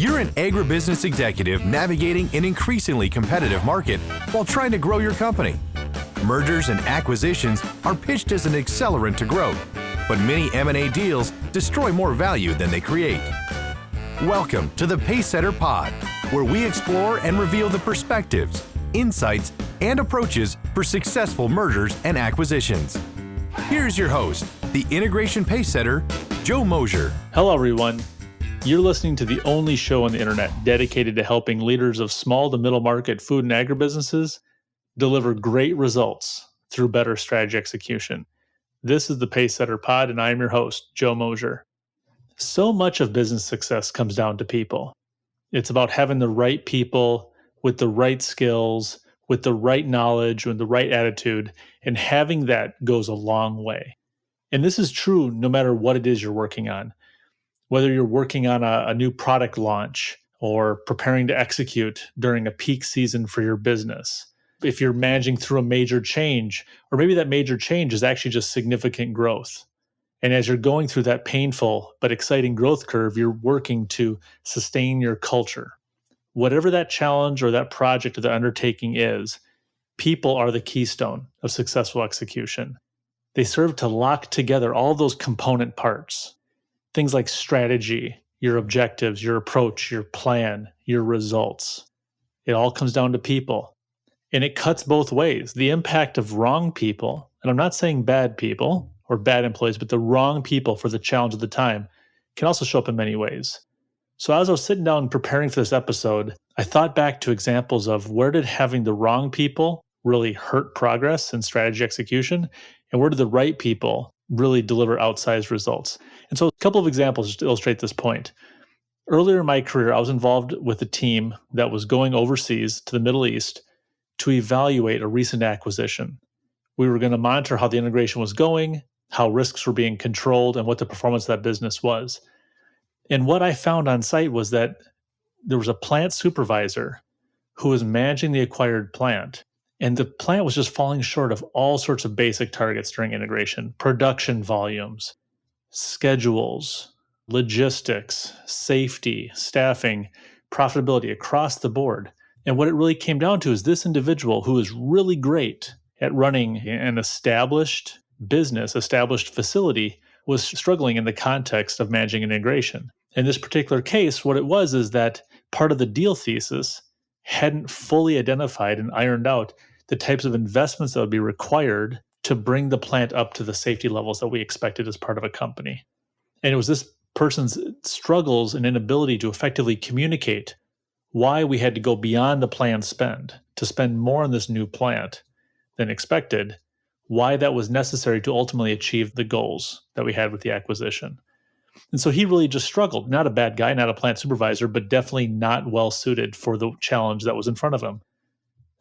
You're an agribusiness executive navigating an increasingly competitive market while trying to grow your company. Mergers and acquisitions are pitched as an accelerant to growth, but many M&A deals destroy more value than they create. Welcome to the Pacesetter Pod, where we explore and reveal the perspectives, insights, and approaches for successful mergers and acquisitions. Here's your host, the Integration Pacesetter, Joe Mosier. Hello, everyone. You're listening to the only show on the internet dedicated to helping leaders of small to middle market food and agribusinesses deliver great results through better strategy execution. This is the Pacesetter Pod, and I'm your host, Joe Mosier. So much of business success comes down to people. It's about having the right people with the right skills, with the right knowledge, with the right attitude, and having that goes a long way. And this is true no matter what it is you're working on. Whether you're working on a new product launch or preparing to execute during a peak season for your business, if you're managing through a major change, or maybe that major change is actually just significant growth. And as you're going through that painful but exciting growth curve, you're working to sustain your culture. Whatever that challenge or that project or the undertaking is, people are the keystone of successful execution. They serve to lock together all those component parts. Things like strategy, your objectives, your approach, your plan, your results. It all comes down to people. And it cuts both ways. The impact of wrong people, and I'm not saying bad people or bad employees, but the wrong people for the challenge of the time can also show up in many ways. So as I was sitting down and preparing for this episode, I thought back to examples of where did having the wrong people really hurt progress and strategy execution, and where did the right people really deliver outsized results. And so a couple of examples just to illustrate this point. Earlier in my career, I was involved with a team that was going overseas to the Middle East to evaluate a recent acquisition. We were going to monitor how the integration was going, how risks were being controlled, and what the performance of that business was. And what I found on site was that there was a plant supervisor who was managing the acquired plant. And the plant was just falling short of all sorts of basic targets during integration: production volumes, schedules, logistics, safety, staffing, profitability across the board. And what it really came down to is this individual who is really great at running an established business, established facility, was struggling in the context of managing an integration. In this particular case, what it was is that part of the deal thesis hadn't fully identified and ironed out the types of investments that would be required to bring the plant up to the safety levels that we expected as part of a company. And it was this person's struggles and inability to effectively communicate why we had to go beyond the planned spend, to spend more on this new plant than expected, why that was necessary to ultimately achieve the goals that we had with the acquisition. And so he really just struggled. Not a bad guy, not a plant supervisor, but definitely not well suited for the challenge that was in front of him.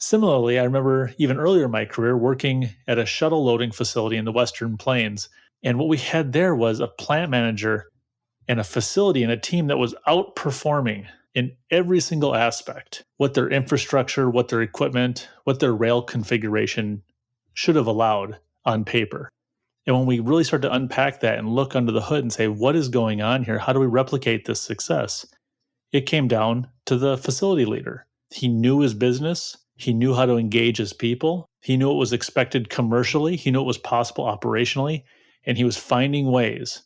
Similarly, I remember even earlier in my career working at a shuttle loading facility in the Western Plains. And what we had there was a plant manager and a facility and a team that was outperforming in every single aspect what their infrastructure, what their equipment, what their rail configuration should have allowed on paper. And when we really start to unpack that and look under the hood and say, what is going on here? How do we replicate this success? It came down to the facility leader. He knew his business. He knew how to engage his people. He knew what was expected commercially. He knew what was possible operationally. And he was finding ways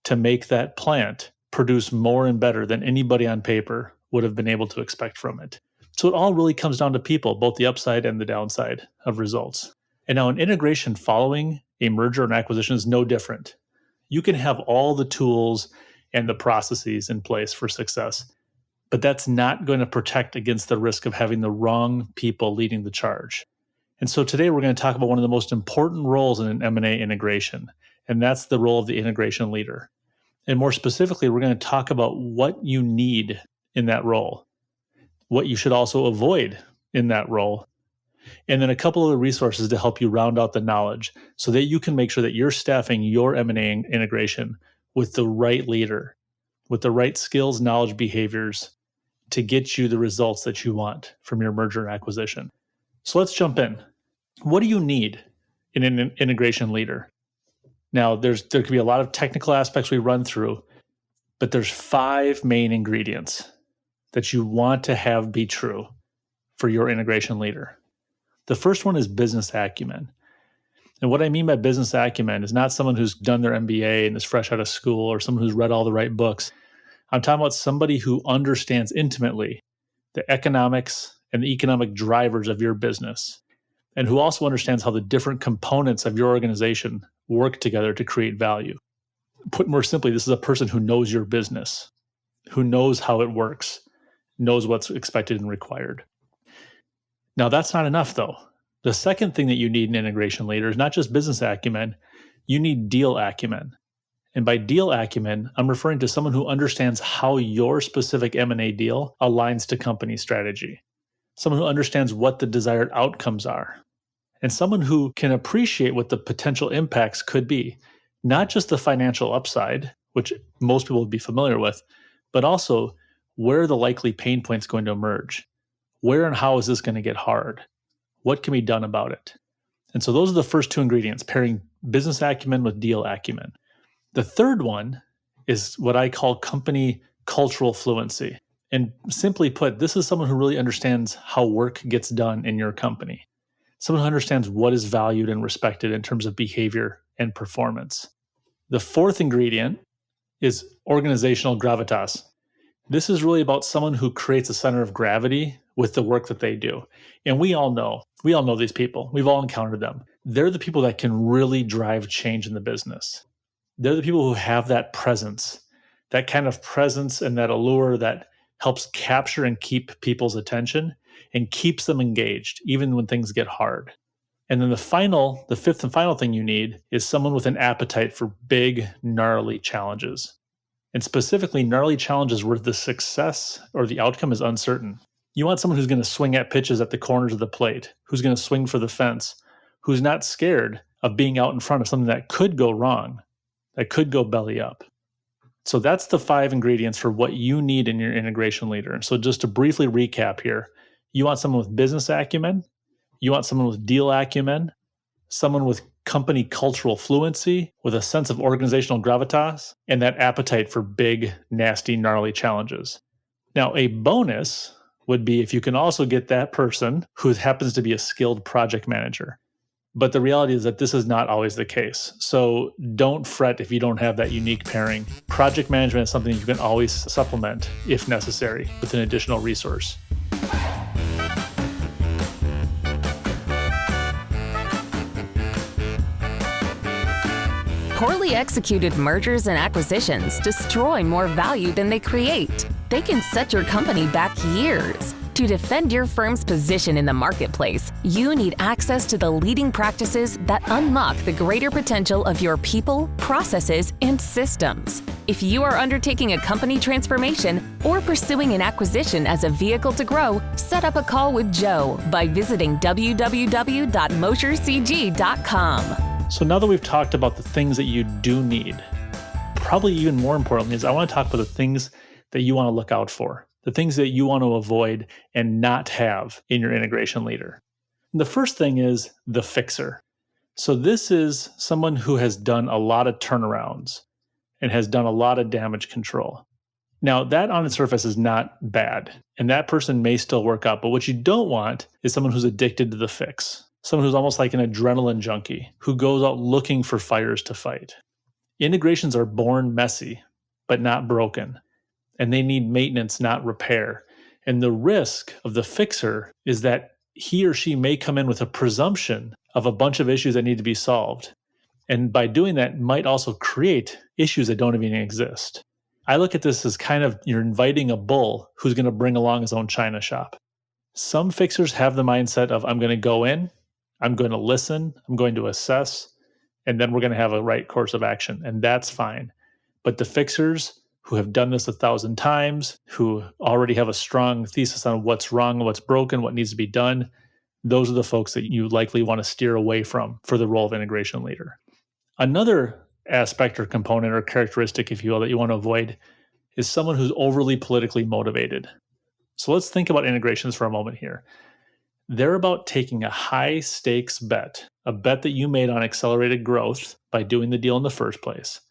to make that plant produce more and better than anybody on paper would have been able to expect from it. So it all really comes down to people, both the upside and the downside of results. And now an integration following a merger and acquisition is no different. You can have all the tools and the processes in place for success, but that's not going to protect against the risk of having the wrong people leading the charge. And so today we're going to talk about one of the most important roles in an M&A integration, and that's the role of the integration leader. And more specifically, we're going to talk about what you need in that role, what you should also avoid in that role, and then a couple of the resources to help you round out the knowledge so that you can make sure that you're staffing your M&A integration with the right leader, with the right skills, knowledge, behaviors to get you the results that you want from your merger and acquisition. So let's jump in. What do you need in an integration leader? Now, there could be a lot of technical aspects we run through, but there's 5 main ingredients. that you want to have be true for your integration leader. The first one is business acumen. And what I mean by business acumen is not someone who's done their MBA and is fresh out of school or someone who's read all the right books. I'm talking about somebody who understands intimately the economics and the economic drivers of your business, and who also understands how the different components of your organization work together to create value. Put more simply, this is a person who knows your business, who knows how it works, knows what's expected and required. Now, that's not enough, though. The second thing that you need in an integration leader is not just business acumen, you need deal acumen. And by deal acumen, I'm referring to someone who understands how your specific M&A deal aligns to company strategy, someone who understands what the desired outcomes are, and someone who can appreciate what the potential impacts could be, not just the financial upside, which most people would be familiar with, but also where are the likely pain points going to emerge? Where and how is this going to get hard? What can be done about it? And so those are the first two ingredients, pairing business acumen with deal acumen. The third one is what I call company cultural fluency. And simply put, this is someone who really understands how work gets done in your company. Someone who understands what is valued and respected in terms of behavior and performance. The fourth ingredient is organizational gravitas. This is really about someone who creates a center of gravity with the work that they do. And we all know these people. We've all encountered them. They're the people that can really drive change in the business. They're the people who have that presence, that kind of presence and that allure that helps capture and keep people's attention and keeps them engaged, even when things get hard. And then the fifth and final thing you need is someone with an appetite for big, gnarly challenges. And specifically, gnarly challenges where the success or the outcome is uncertain. You want someone who's going to swing at pitches at the corners of the plate, who's going to swing for the fence, who's not scared of being out in front of something that could go wrong, that could go belly up. So that's the 5 ingredients for what you need in your integration leader. And so just to briefly recap here, you want someone with business acumen, you want someone with deal acumen, someone with company cultural fluency, with a sense of organizational gravitas, and that appetite for big, nasty, gnarly challenges. Now, a bonus would be if you can also get that person who happens to be a skilled project manager. But the reality is that this is not always the case. So don't fret if you don't have that unique pairing. Project management is something you can always supplement, if necessary, with an additional resource. Poorly executed mergers and acquisitions destroy more value than they create. They can set your company back years. To defend your firm's position in the marketplace, you need access to the leading practices that unlock the greater potential of your people, processes, and systems. If you are undertaking a company transformation or pursuing an acquisition as a vehicle to grow, set up a call with Joe by visiting www.moshercg.com. So now that we've talked about the things that you do need, probably even more importantly is I want to talk about the things that you want to look out for, the things that you want to avoid and not have in your integration leader. And the first thing is the fixer. So this is someone who has done a lot of turnarounds and has done a lot of damage control. Now, that on the surface is not bad, and that person may still work out, but what you don't want is someone who's addicted to the fix, someone who's almost like an adrenaline junkie who goes out looking for fires to fight. Integrations are born messy, but not broken, and they need maintenance, not repair. And the risk of the fixer is that he or she may come in with a presumption of a bunch of issues that need to be solved. And by doing that, might also create issues that don't even exist. I look at this as kind of you're inviting a bull who's going to bring along his own china shop. Some fixers have the mindset of, I'm going to go in, I'm going to listen, I'm going to assess, and then we're going to have a right course of action. And that's fine. But the fixers who have done this 1,000 times, who already have a strong thesis on what's wrong, what's broken, what needs to be done, those are the folks that you likely want to steer away from for the role of integration leader. Another aspect or component or characteristic, if you will, that you want to avoid is someone who's overly politically motivated. So let's think about integrations for a moment here. They're about taking a high stakes bet, a bet that you made on accelerated growth by doing the deal in the first place.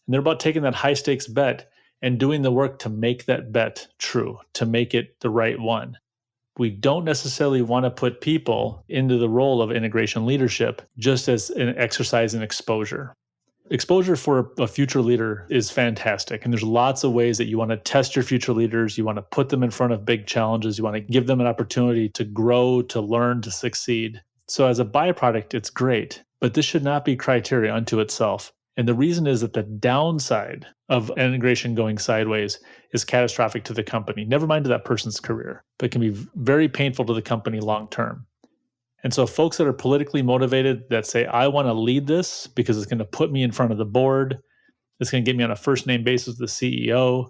And they're about taking that high stakes bet and doing the work to make that bet true, to make it the right one. We don't necessarily want to put people into the role of integration leadership just as an exercise in exposure. Exposure for a future leader is fantastic. And there's lots of ways that you want to test your future leaders. You want to put them in front of big challenges. You want to give them an opportunity to grow, to learn, to succeed. So as a byproduct, it's great, but this should not be criteria unto itself. And the reason is that the downside of integration going sideways is catastrophic to the company, never mind to that person's career, but can be very painful to the company long term. And so folks that are politically motivated that say, I want to lead this because it's going to put me in front of the board, it's going to get me on a first name basis with the CEO,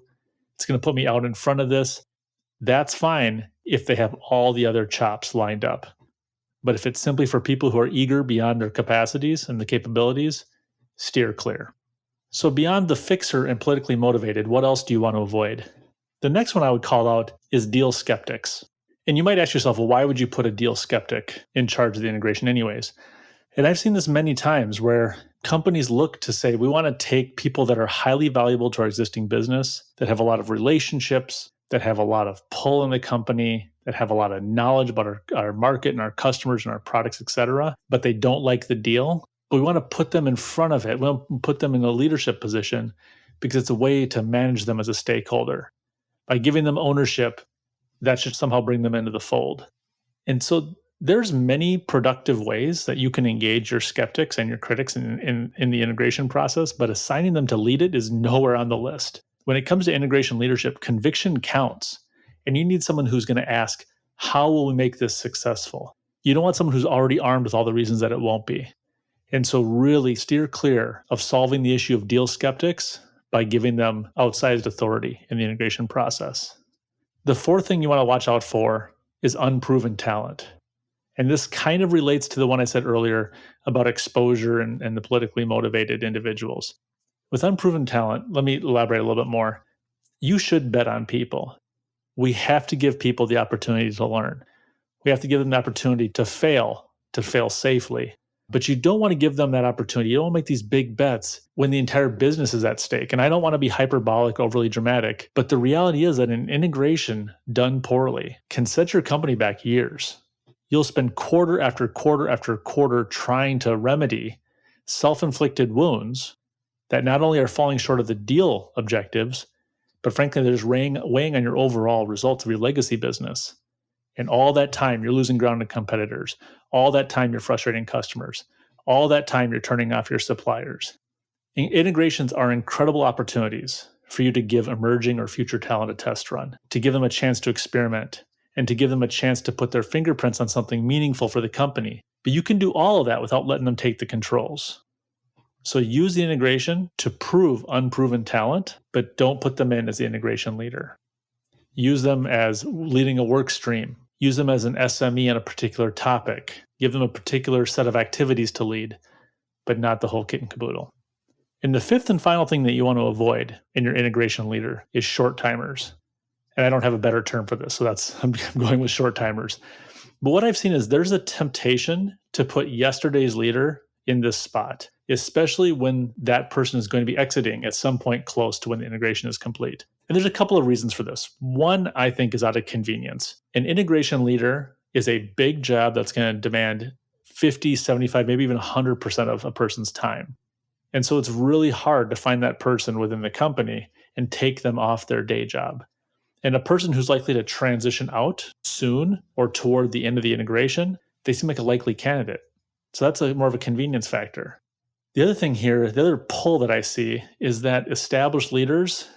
it's going to put me out in front of this, that's fine if they have all the other chops lined up. But if it's simply for people who are eager beyond their capacities and the capabilities, steer clear. So beyond the fixer and politically motivated, what else do you want to avoid? The next one I would call out is deal skeptics. And you might ask yourself, well, why would you put a deal skeptic in charge of the integration anyways? And I've seen this many times where companies look to say, we want to take people that are highly valuable to our existing business, that have a lot of relationships, that have a lot of pull in the company, that have a lot of knowledge about our market and our customers and our products, et cetera, but they don't like the deal. But we want to put them in front of it. We want to put them in a leadership position because it's a way to manage them as a stakeholder. By giving them ownership, that should somehow bring them into the fold. And so there's many productive ways that you can engage your skeptics and your critics in the integration process, but assigning them to lead it is nowhere on the list. When it comes to integration leadership, conviction counts. And you need someone who's going to ask, how will we make this successful? You don't want someone who's already armed with all the reasons that it won't be. And so really steer clear of solving the issue of deal skeptics by giving them outsized authority in the integration process. The fourth thing you want to watch out for is unproven talent. And this kind of relates to the one I said earlier about exposure and the politically motivated individuals. With unproven talent, let me elaborate a little bit more. You should bet on people. We have to give people the opportunity to learn. We have to give them the opportunity to fail safely. But you don't want to give them that opportunity. You don't want to make these big bets when the entire business is at stake. And I don't want to be hyperbolic, overly dramatic, but the reality is that an integration done poorly can set your company back years. You'll spend quarter after quarter after quarter trying to remedy self-inflicted wounds that not only are falling short of the deal objectives, but frankly, they're just weighing on your overall results of your legacy business. And all that time, you're losing ground to competitors. All that time, you're frustrating customers. All that time, you're turning off your suppliers. Integrations are incredible opportunities for you to give emerging or future talent a test run, to give them a chance to experiment, and to give them a chance to put their fingerprints on something meaningful for the company. But you can do all of that without letting them take the controls. So use the integration to prove unproven talent, but don't put them in as the integration leader. Use them as leading a work stream. Use them as an SME on a particular topic. Give them a particular set of activities to lead, but not the whole kit and caboodle. And the fifth and final thing that you want to avoid in your integration leader is short timers. And I don't have a better term for this, so I'm going with short timers. But what I've seen is there's a temptation to put yesterday's leader in this spot, especially when that person is going to be exiting at some point close to when the integration is complete. And there's a couple of reasons for this. One, I think, is out of convenience. An integration leader is a big job that's going to demand 50, 75, maybe even 100% of a person's time. And so it's really hard to find that person within the company and take them off their day job. And a person who's likely to transition out soon or toward the end of the integration, they seem like a likely candidate. So that's more of a convenience factor. The other thing here, the other pull that I see is that established leaders,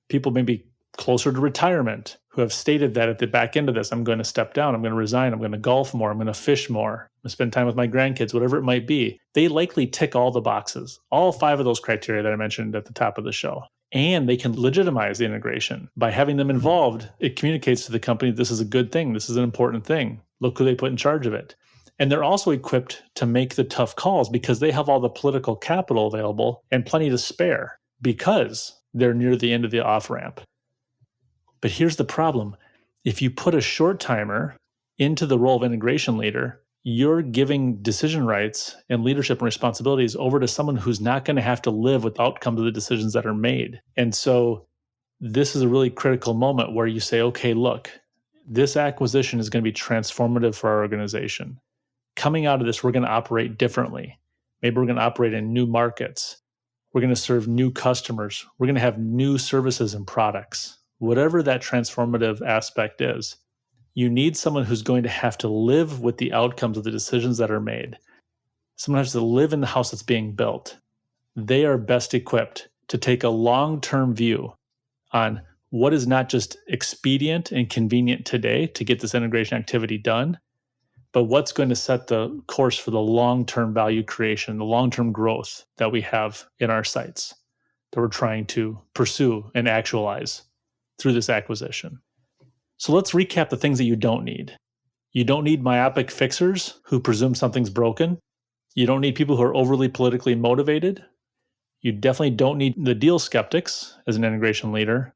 people maybe closer to retirement, who have stated that at the back end of this, I'm going to step down, I'm going to resign, I'm going to golf more, I'm going to fish more, I'm going to spend time with my grandkids, whatever it might be. They likely tick all the boxes, all 5 of those criteria that I mentioned at the top of the show. And they can legitimize the integration. By having them involved, it communicates to the company, this is a good thing, this is an important thing. Look who they put in charge of it. And they're also equipped to make the tough calls because they have all the political capital available and plenty to spare because they're near the end of the off-ramp. But here's the problem. If you put a short timer into the role of integration leader, you're giving decision rights and leadership and responsibilities over to someone who's not going to have to live with the outcomes of the decisions that are made. And so this is a really critical moment where you say, okay, look, this acquisition is going to be transformative for our organization. Coming out of this, we're going to operate differently. Maybe we're going to operate in new markets. We're going to serve new customers. We're going to have new services and products. Whatever that transformative aspect is, you need someone who's going to have to live with the outcomes of the decisions that are made. Someone has to live in the house that's being built. They are best equipped to take a long-term view on what is not just expedient and convenient today to get this integration activity done, but what's going to set the course for the long-term value creation, the long-term growth that we have in our sites that we're trying to pursue and actualize through this acquisition. So let's recap the things that you don't need. You don't need myopic fixers who presume something's broken. You don't need people who are overly politically motivated. You definitely don't need the deal skeptics as an integration leader.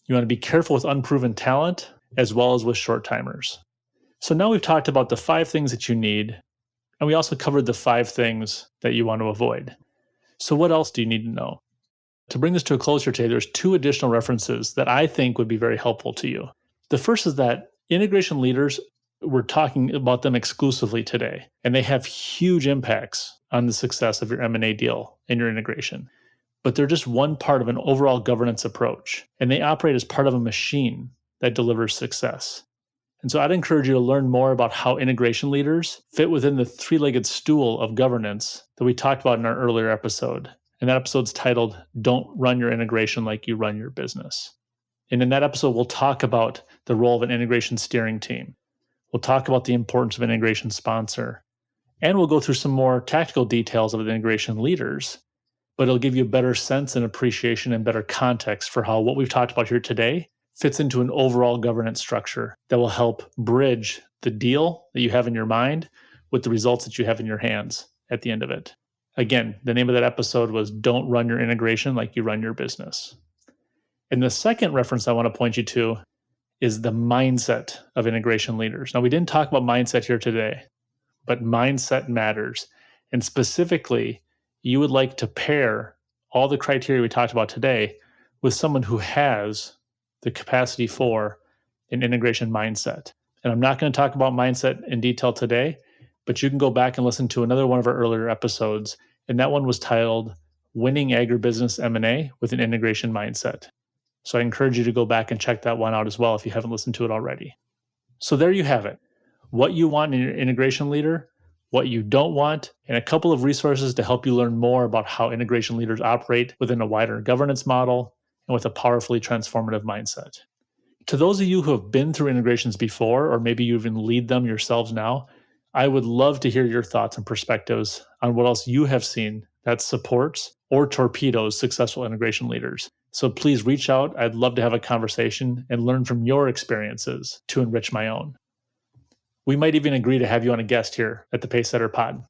You want to be careful with unproven talent as well as with short-timers. So now we've talked about the 5 things that you need, and we also covered the 5 things that you want to avoid. So what else do you need to know? To bring this to a close here today, there's 2 additional references that I think would be very helpful to you. The first is that integration leaders, we're talking about them exclusively today, and they have huge impacts on the success of your M&A deal and your integration. But they're just one part of an overall governance approach, and they operate as part of a machine that delivers success. And so I'd encourage you to learn more about how integration leaders fit within the 3-legged stool of governance that we talked about in our earlier episode. And that episode's titled, Don't Run Your Integration Like You Run Your Business. And in that episode, we'll talk about the role of an integration steering team. We'll talk about the importance of an integration sponsor. And we'll go through some more tactical details of the integration leaders, but it'll give you a better sense and appreciation and better context for how what we've talked about here today fits into an overall governance structure that will help bridge the deal that you have in your mind with the results that you have in your hands at the end of it. Again, the name of that episode was Don't Run Your Integration Like You Run Your Business. And the second reference I want to point you to is the mindset of integration leaders. Now, we didn't talk about mindset here today, but mindset matters. And specifically, you would like to pair all the criteria we talked about today with someone who has the capacity for an integration mindset. And I'm not going to talk about mindset in detail today, but you can go back and listen to another one of our earlier episodes. And that one was titled Winning Agribusiness M&A with an Integration Mindset. So I encourage you to go back and check that one out as well if you haven't listened to it already. So there you have it. What you want in your integration leader, what you don't want, and a couple of resources to help you learn more about how integration leaders operate within a wider governance model and with a powerfully transformative mindset. To those of you who have been through integrations before, or maybe you even lead them yourselves now, I would love to hear your thoughts and perspectives on what else you have seen that supports or torpedoes successful integration leaders. So please reach out. I'd love to have a conversation and learn from your experiences to enrich my own. We might even agree to have you on a guest here at the Pacesetter Pod.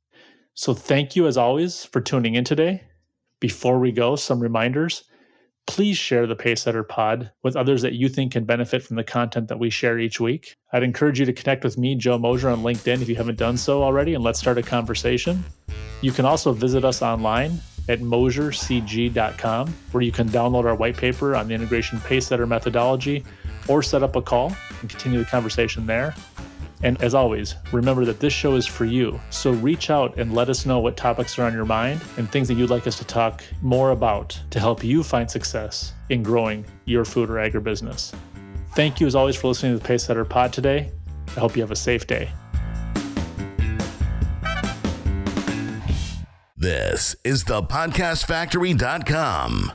So thank you as always for tuning in today. Before we go, some reminders. Please share the Pacesetter Pod with others that you think can benefit from the content that we share each week. I'd encourage you to connect with me, Joe Mosier, on LinkedIn if you haven't done so already, and let's start a conversation. You can also visit us online at mosiercg.com, where you can download our white paper on the integration Pacesetter methodology or set up a call and continue the conversation there. And as always, remember that this show is for you. So reach out and let us know what topics are on your mind and things that you'd like us to talk more about to help you find success in growing your food or agribusiness. Thank you as always for listening to the Pacesetter Pod today. I hope you have a safe day. This is thepodcastfactory.com.